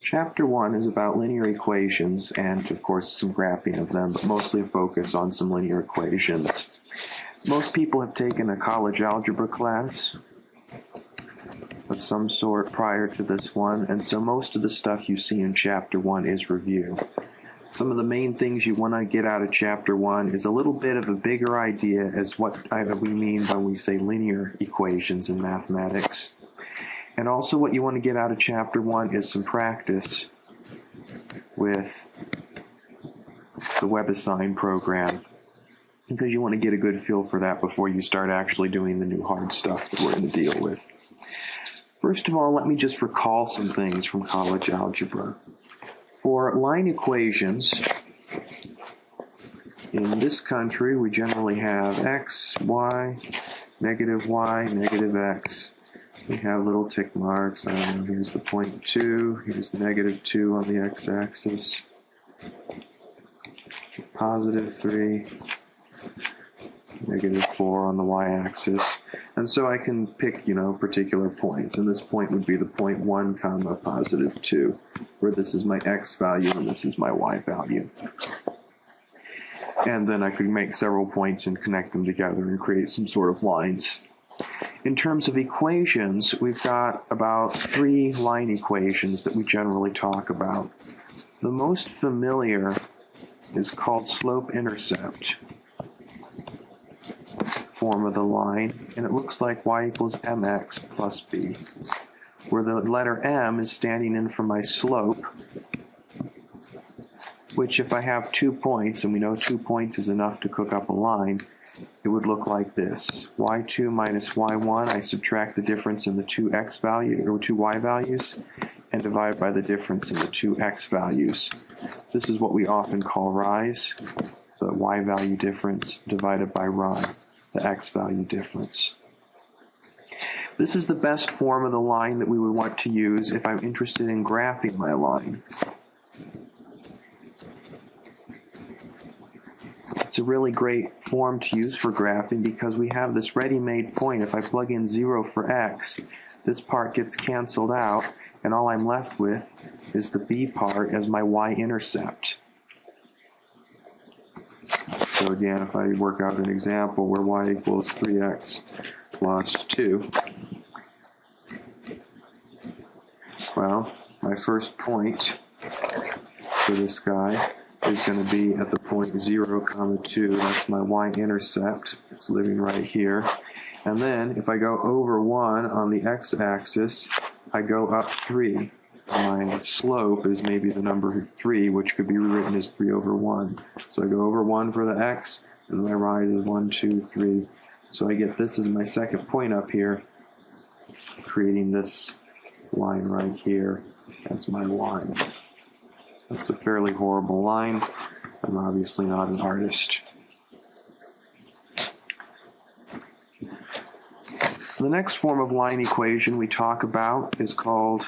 Chapter 1 is about linear equations and, of course, some graphing of them, but mostly a focus on some linear equations. Most people have taken a college algebra class of some sort prior to this one, and so most of the stuff you see in Chapter 1 is review. Some of the main things you want to get out of Chapter 1 is a little bit of a bigger idea as what we mean when we say linear equations in mathematics. And also what you want to get out of Chapter 1 is some practice with the WebAssign program, because you want to get a good feel for that before you start actually doing the new hard stuff that we're going to deal with. First of all, let me just recall some things from college algebra. For line equations, in this country we generally have x, y, negative x. We have little tick marks. Here's the point 2. Here's the negative 2 on the x-axis. Positive 3. Negative 4 on the y-axis. And so I can pick, particular points. And this point would be the point 1 comma positive 2, where this is my x value and this is my y value. And then I could make several points and connect them together and create some sort of lines. In terms of equations, we've got about 3 line equations that we generally talk about. The most familiar is called slope-intercept form of the line, and it looks like y equals mx plus b, where the letter m is standing in for my slope, which if I have 2 points, and we know 2 points is enough to cook up a line, it would look like this. y2 minus y1, I subtract the difference in the 2x value, or 2y values, and divide by the difference in the 2x values. This is what we often call rise, the y value difference divided by rho, the x value difference. This is the best form of the line that we would want to use if I'm interested in graphing my line. It's a really great form to use for graphing because we have this ready-made point. If I plug in 0 for x, this part gets canceled out, and all I'm left with is the b part as my y-intercept. So again, if I work out an example where y equals 3x plus 2, well, my first point for this guy is going to be at the point 0, comma 2. That's my y-intercept. It's living right here. And then if I go over 1 on the x-axis, I go up 3. My slope is maybe the number 3, which could be rewritten as 3 over 1. So I go over 1 for the x, and my rise is 1, 2, 3. So I get this as my second point up here, creating this line right here as my line. That's a fairly horrible line. I'm obviously not an artist. The next form of line equation we talk about is called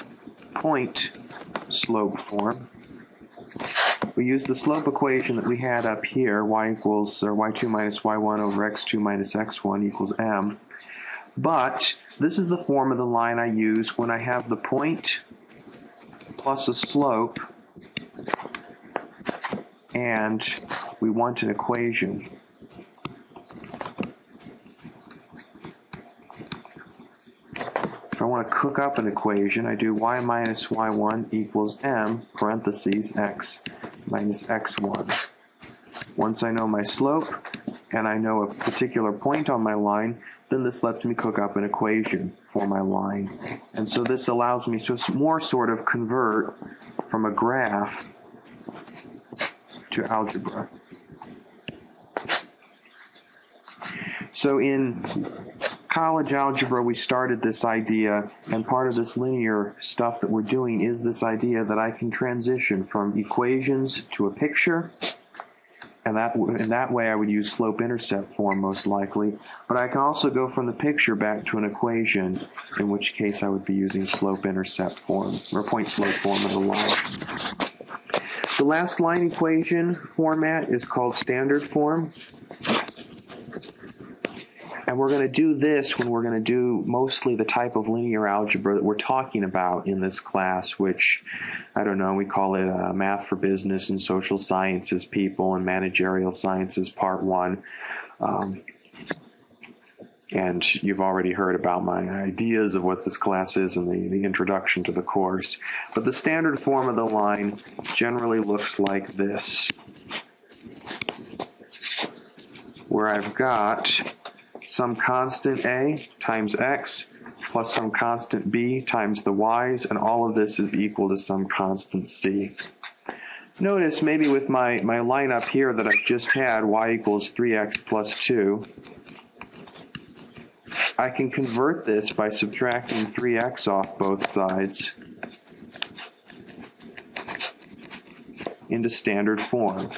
point slope form. We use the slope equation that we had up here, y2 minus y1 over x2 minus x1 equals m. But this is the form of the line I use when I have the point plus a slope and we want an equation. If I want to cook up an equation, I do y minus y1 equals m, parentheses, x minus x1. Once I know my slope and I know a particular point on my line, then this lets me cook up an equation for my line. And so this allows me to more sort of convert from a graph to algebra. So in college algebra, we started this idea, and part of this linear stuff that we're doing is this idea that I can transition from equations to a picture, and in that way I would use slope-intercept form most likely, but I can also go from the picture back to an equation, in which case I would be using slope-intercept form, or point-slope form of the line. The last line equation format is called standard form. And And we're going to do this when we're going to do mostly the type of linear algebra that we're talking about in this class, which, I don't know, we call it Math for Business and Social Sciences People and Managerial Sciences Part 1. And you've already heard about my ideas of what this class is in the introduction to the course. But the standard form of the line generally looks like this, where I've got some constant a times x plus some constant b times the y's, and all of this is equal to some constant c. Notice maybe with my lineup here that I've just had, y equals 3x plus 2, I can convert this by subtracting 3x off both sides into standard form,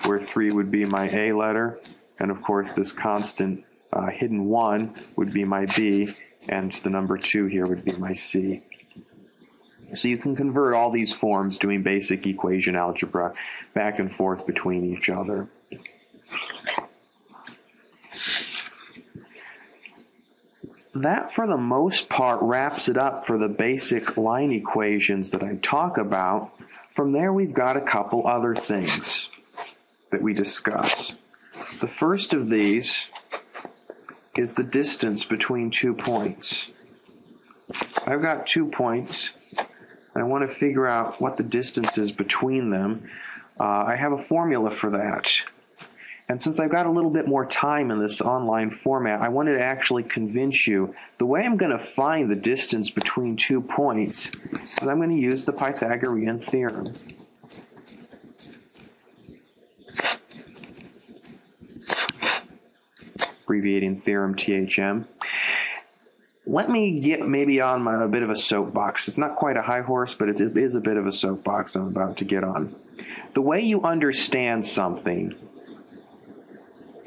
where 3 would be my a letter, and of course this constant hidden 1 would be my b, and the number 2 here would be my c. So you can convert all these forms doing basic equation algebra back and forth between each other. That, for the most part, wraps it up for the basic line equations that I talk about. From there, we've got a couple other things that we discuss. The first of these is the distance between 2 points. I've got 2 points, and I want to figure out what the distance is between them. I have a formula for that. And since I've got a little bit more time in this online format, I wanted to actually convince you the way I'm going to find the distance between 2 points is I'm going to use the Pythagorean theorem. Abbreviating theorem THM. Let me get maybe on a bit of a soapbox. It's not quite a high horse, but it is a bit of a soapbox I'm about to get on. The way you understand something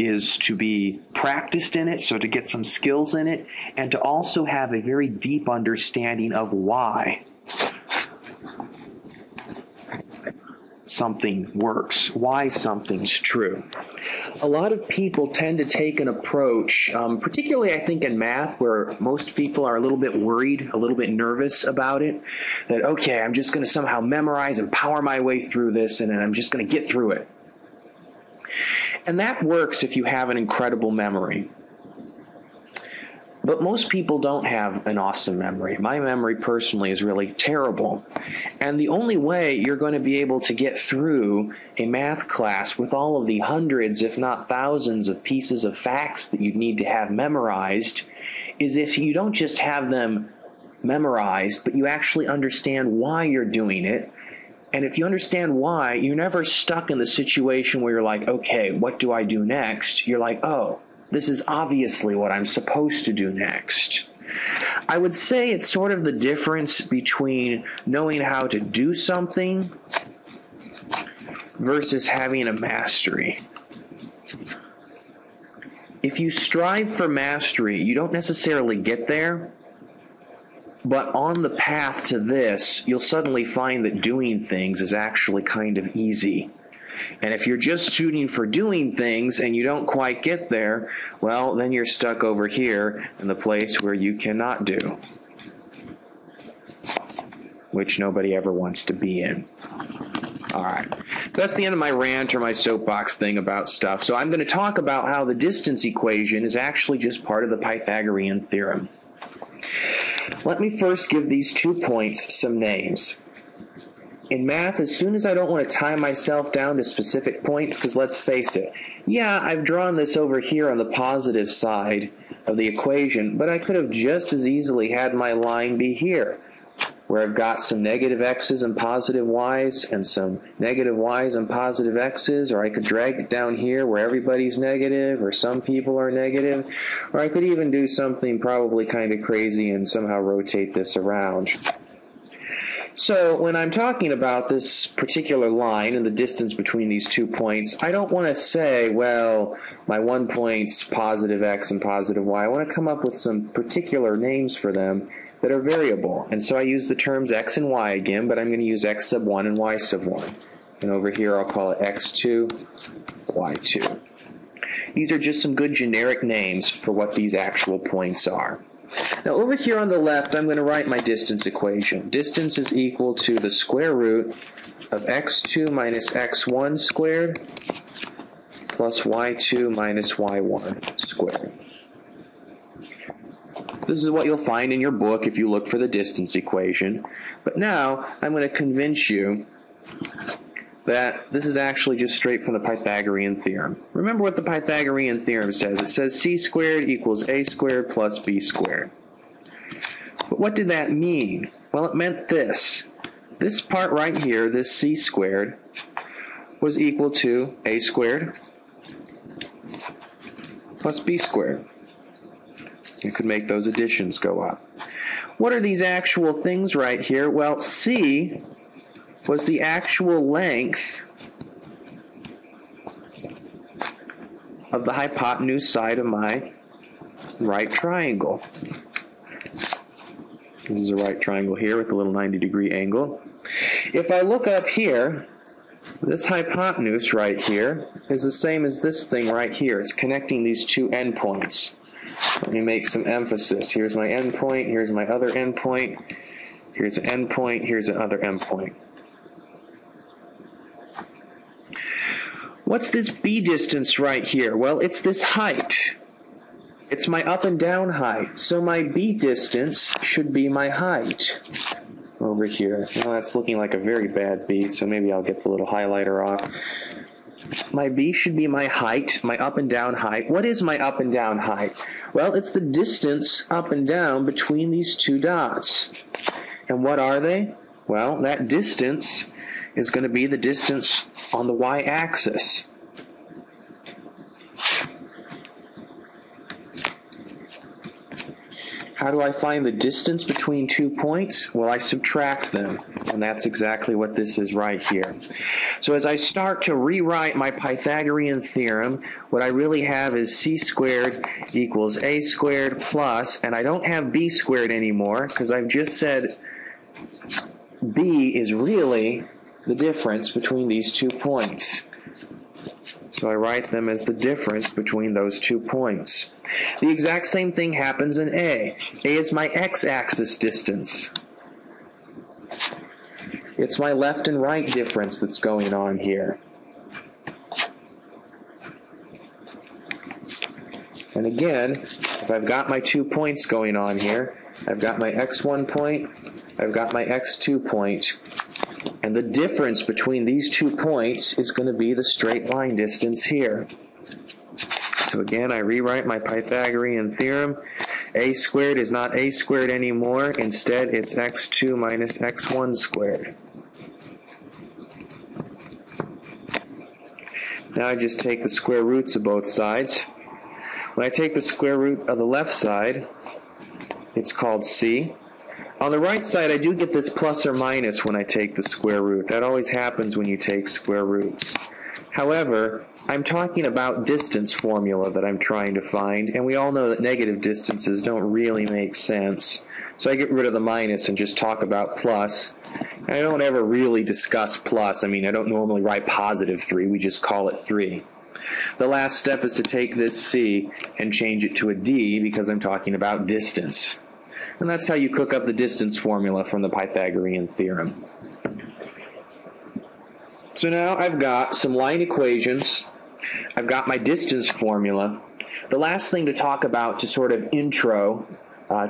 is to be practiced in it, so to get some skills in it, and to also have a very deep understanding of why something works, why something's true. A lot of people tend to take an approach, particularly I think in math, where most people are a little bit worried, a little bit nervous about it, that, okay, I'm just going to somehow memorize and power my way through this, and I'm just going to get through it. And that works if you have an incredible memory. But most people don't have an awesome memory. My memory personally is really terrible. And the only way you're going to be able to get through a math class with all of the hundreds, if not thousands, of pieces of facts that you need to have memorized is if you don't just have them memorized, but you actually understand why you're doing it. And if you understand why, you're never stuck in the situation where you're like, okay, what do I do next? You're like, oh, this is obviously what I'm supposed to do next. I would say it's sort of the difference between knowing how to do something versus having a mastery. If you strive for mastery, you don't necessarily get there. But on the path to this, you'll suddenly find that doing things is actually kind of easy. And if you're just shooting for doing things and you don't quite get there, well, then you're stuck over here in the place where you cannot do, which nobody ever wants to be in. All right. That's the end of my rant or my soapbox thing about stuff. So I'm going to talk about how the distance equation is actually just part of the Pythagorean theorem. Let me first give these 2 points some names. In math, as soon as I don't want to tie myself down to specific points, because let's face it, yeah, I've drawn this over here on the positive side of the equation, but I could have just as easily had my line be here, where I've got some negative x's and positive y's and some negative y's and positive x's, or I could drag it down here where everybody's negative or some people are negative, or I could even do something probably kind of crazy and somehow rotate this around. So when I'm talking about this particular line and the distance between these 2 points, I don't want to say, well, my 1 point's positive x and positive y. I want to come up with some particular names for them that are variable. And so I use the terms x and y again, but I'm going to use x sub 1 and y sub 1. And over here I'll call it x2, y2. These are just some good generic names for what these actual points are. Now over here on the left, I'm going to write my distance equation. Distance is equal to the square root of x2 minus x1 squared plus y2 minus y1 squared. This is what you'll find in your book if you look for the distance equation. But now I'm going to convince you that this is actually just straight from the Pythagorean theorem. Remember what the Pythagorean theorem says. It says c squared equals a squared plus b squared. But what did that mean? Well, it meant this. This part right here, this c squared, was equal to a squared plus b squared. You could make those additions go up. What are these actual things right here? Well, c was the actual length of the hypotenuse side of my right triangle. This is a right triangle here with a little 90-degree angle. If I look up here, this hypotenuse right here is the same as this thing right here. It's connecting these two endpoints. Let me make some emphasis. Here's my endpoint, here's my other endpoint, here's an endpoint, here's another endpoint. What's this b distance right here? Well, it's this height. It's my up and down height. So my b distance should be my height over here. Well, that's looking like a very bad b, so maybe I'll get the little highlighter off. My b should be my height, my up and down height. What is my up and down height? Well, it's the distance up and down between these two dots. And what are they? Well, that distance is going to be the distance on the y-axis. How do I find the distance between 2 points? Well, I subtract them, and that's exactly what this is right here. So as I start to rewrite my Pythagorean theorem, what I really have is c squared equals a squared plus, and I don't have b squared anymore, because I've just said b is really the difference between these 2 points. So I write them as the difference between those 2 points. The exact same thing happens in A. A is my x-axis distance. It's my left and right difference that's going on here. And again, if I've got my 2 points going on here, I've got my x1 point, I've got my x2 point, and the difference between these 2 points is going to be the straight line distance here. So again, I rewrite my Pythagorean theorem. A squared is not a squared anymore. Instead, it's x2 minus x1 squared. Now I just take the square roots of both sides. When I take the square root of the left side, it's called c. On the right side, I do get this plus or minus when I take the square root. That always happens when you take square roots. However, I'm talking about distance formula that I'm trying to find, and we all know that negative distances don't really make sense. So I get rid of the minus and just talk about plus. I don't ever really discuss plus. I mean, I don't normally write positive 3. We just call it 3. The last step is to take this c and change it to a d because I'm talking about distance. And that's how you cook up the distance formula from the Pythagorean theorem. So now I've got some line equations. I've got my distance formula. The last thing to talk about to sort of intro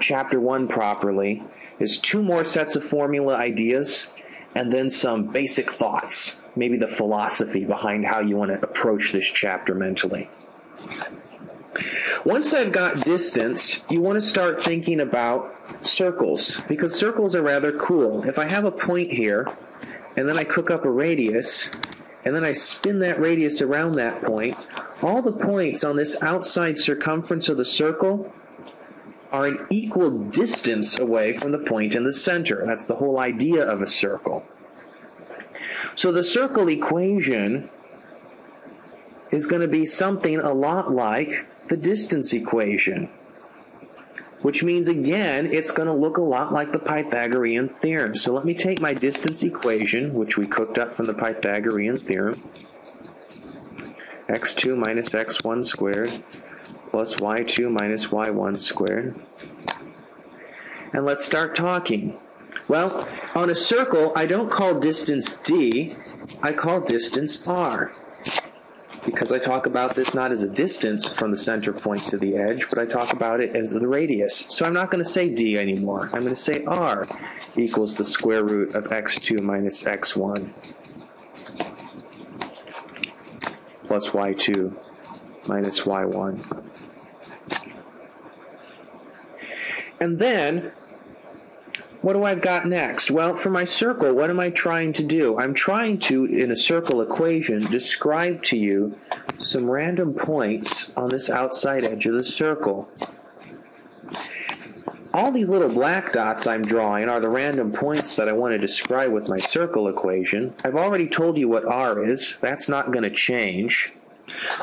Chapter 1 properly is 2 more sets of formula ideas and then some basic thoughts, maybe the philosophy behind how you want to approach this chapter mentally. Once I've got distance, you want to start thinking about circles, because circles are rather cool. If I have a point here, and then I cook up a radius, and then I spin that radius around that point, all the points on this outside circumference of the circle are an equal distance away from the point in the center. That's the whole idea of a circle. So the circle equation is going to be something a lot like the distance equation, which means, again, it's going to look a lot like the Pythagorean theorem. So let me take my distance equation, which we cooked up from the Pythagorean theorem, x2 minus x1 squared plus y2 minus y1 squared. And let's start talking. Well, on a circle, I don't call distance d, I call distance r. Because I talk about this not as a distance from the center point to the edge, but I talk about it as the radius. So I'm not going to say d anymore. I'm going to say r equals the square root of x2 minus x1 plus y2 minus y1. And then, what do I've got next? Well, for my circle, what am I trying to do? I'm trying to, in a circle equation, describe to you some random points on this outside edge of the circle. All these little black dots I'm drawing are the random points that I want to describe with my circle equation. I've already told you what r is. That's not going to change.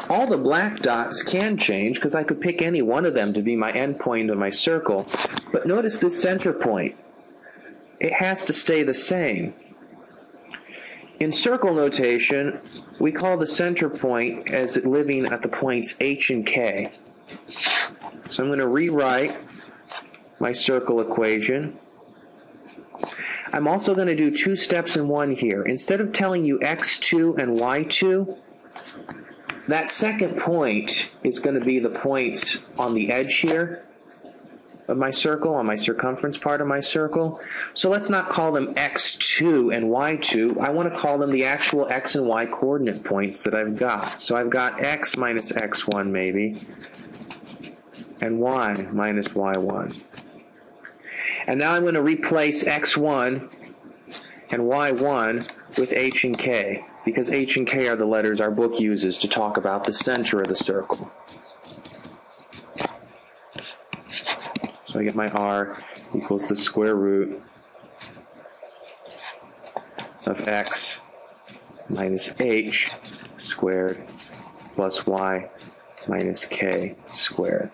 All the black dots can change because I could pick any one of them to be my endpoint of my circle. But notice this center point. It has to stay the same. In circle notation, we call the center point as living at the points h and k. So I'm going to rewrite my circle equation. I'm also going to do two steps in one here. Instead of telling you x2 and y2, that second point is going to be the points on the edge here of my circle, on my circumference part of my circle. So let's not call them x2 and y2. I want to call them the actual x and y coordinate points that I've got. So I've got x minus x1 maybe, and y minus y1. And now I'm going to replace x1 and y1 with h and k, because h and k are the letters our book uses to talk about the center of the circle. So I get my r equals the square root of x minus h squared plus y minus k squared.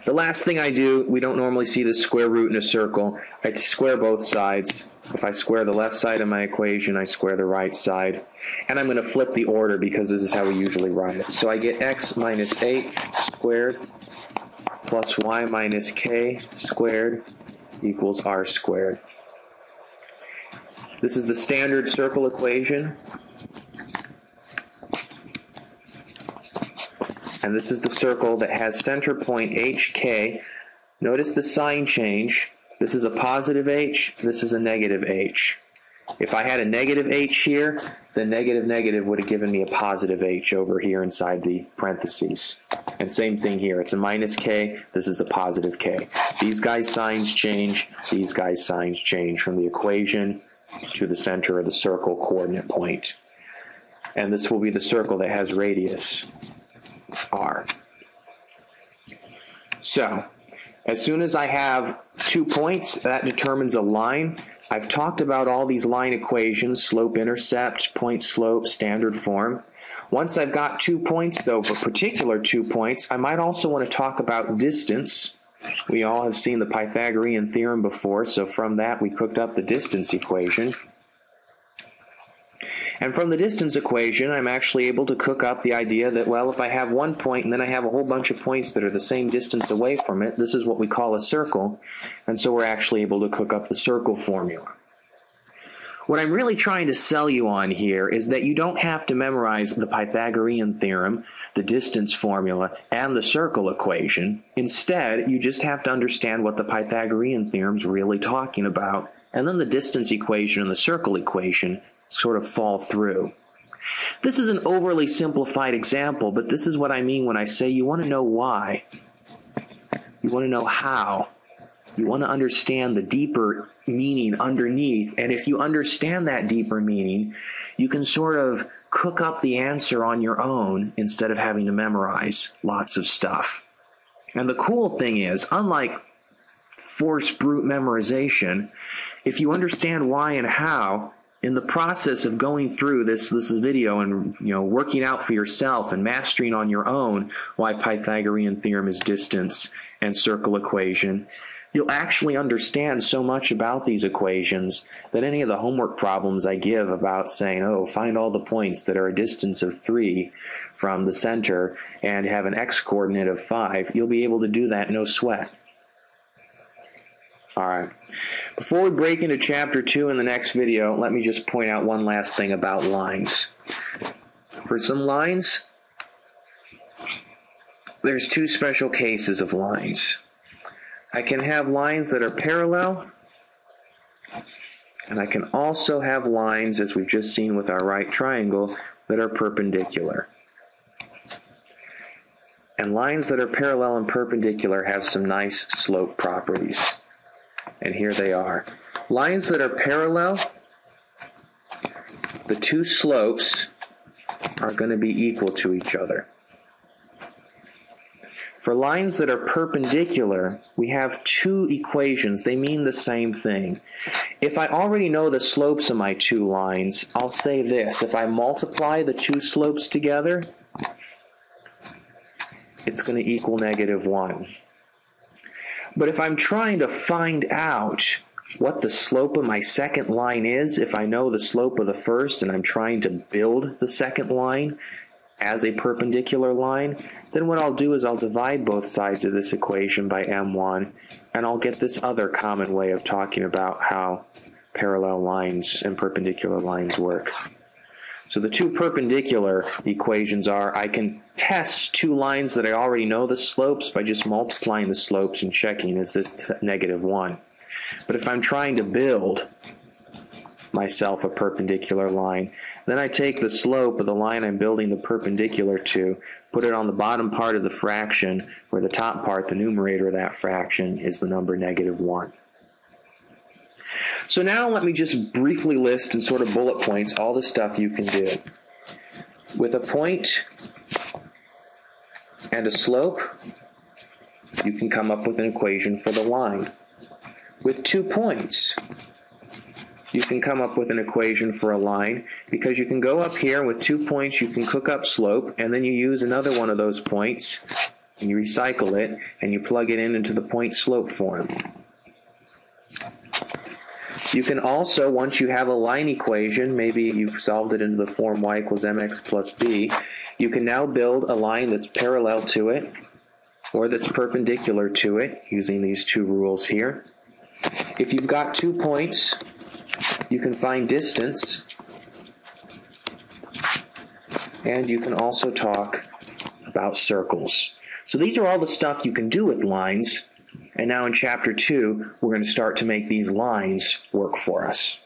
The last thing I do, we don't normally see the square root in a circle. I square both sides. If I square the left side of my equation, I square the right side. And I'm going to flip the order because this is how we usually write it. So I get x minus h squared plus y minus k squared equals r squared. This is the standard circle equation. And this is the circle that has center point hk. Notice the sign change. This is a positive h, this is a negative h. If I had a negative h here, then negative would have given me a positive h over here inside the parentheses. And same thing here, it's a minus k, this is a positive k. These guys' signs change, these guys' signs change from the equation to the center of the circle coordinate point. And this will be the circle that has radius r. So, as soon as I have 2 points, that determines a line. I've talked about all these line equations, slope-intercept, point-slope, standard form. Once I've got 2 points, though, for particular 2 points, I might also want to talk about distance. We all have seen the Pythagorean theorem before, so from that we cooked up the distance equation. And from the distance equation, I'm actually able to cook up the idea that, well, if I have 1 point and then I have a whole bunch of points that are the same distance away from it, this is what we call a circle, and so we're actually able to cook up the circle formula. What I'm really trying to sell you on here is that you don't have to memorize the Pythagorean theorem, the distance formula, and the circle equation. Instead, you just have to understand what the Pythagorean theorem's really talking about, and then the distance equation and the circle equation sort of fall through. This is an overly simplified example, but this is what I mean when I say you want to know why. You want to know how. You want to understand the deeper meaning underneath, and if you understand that deeper meaning, you can sort of cook up the answer on your own instead of having to memorize lots of stuff. And the cool thing is, unlike forced brute memorization, if you understand why and how, in the process of going through this video and working out for yourself and mastering on your own why Pythagorean theorem is distance and circle equation, you'll actually understand so much about these equations that any of the homework problems I give about saying, oh, find all the points that are a distance of 3 from the center and have an x-coordinate of 5, you'll be able to do that no sweat. All right. Before we break into Chapter 2 in the next video, let me just point out one last thing about lines. For some lines, there's two special cases of lines. I can have lines that are parallel, and I can also have lines, as we've just seen with our right triangle, that are perpendicular. And lines that are parallel and perpendicular have some nice slope properties. And here they are. Lines that are parallel, the two slopes are going to be equal to each other. For lines that are perpendicular, we have two equations. They mean the same thing. If I already know the slopes of my two lines, I'll say this. If I multiply the two slopes together, it's going to equal -1. But if I'm trying to find out what the slope of my second line is, if I know the slope of the first and I'm trying to build the second line as a perpendicular line, then what I'll do is I'll divide both sides of this equation by m1, and I'll get this other common way of talking about how parallel lines and perpendicular lines work. So the two perpendicular equations are, I can test two lines that I already know the slopes by just multiplying the slopes and checking, is this -1? But if I'm trying to build myself a perpendicular line, then I take the slope of the line I'm building the perpendicular to, put it on the bottom part of the fraction, where the top part, the numerator of that fraction, is the number -1. So now let me just briefly list in sort of bullet points all the stuff you can do. With a point and a slope, you can come up with an equation for the line. With 2 points, you can come up with an equation for a line, because you can go up here with 2 points, you can cook up slope, and then you use another one of those points, and you recycle it, and you plug it in into the point slope form. You can also, once you have a line equation, maybe you've solved it into the form y equals mx plus b, you can now build a line that's parallel to it, or that's perpendicular to it, using these two rules here. If you've got 2 points, you can find distance, and you can also talk about circles. So these are all the stuff you can do with lines. And now in Chapter 2, we're going to start to make these lines work for us.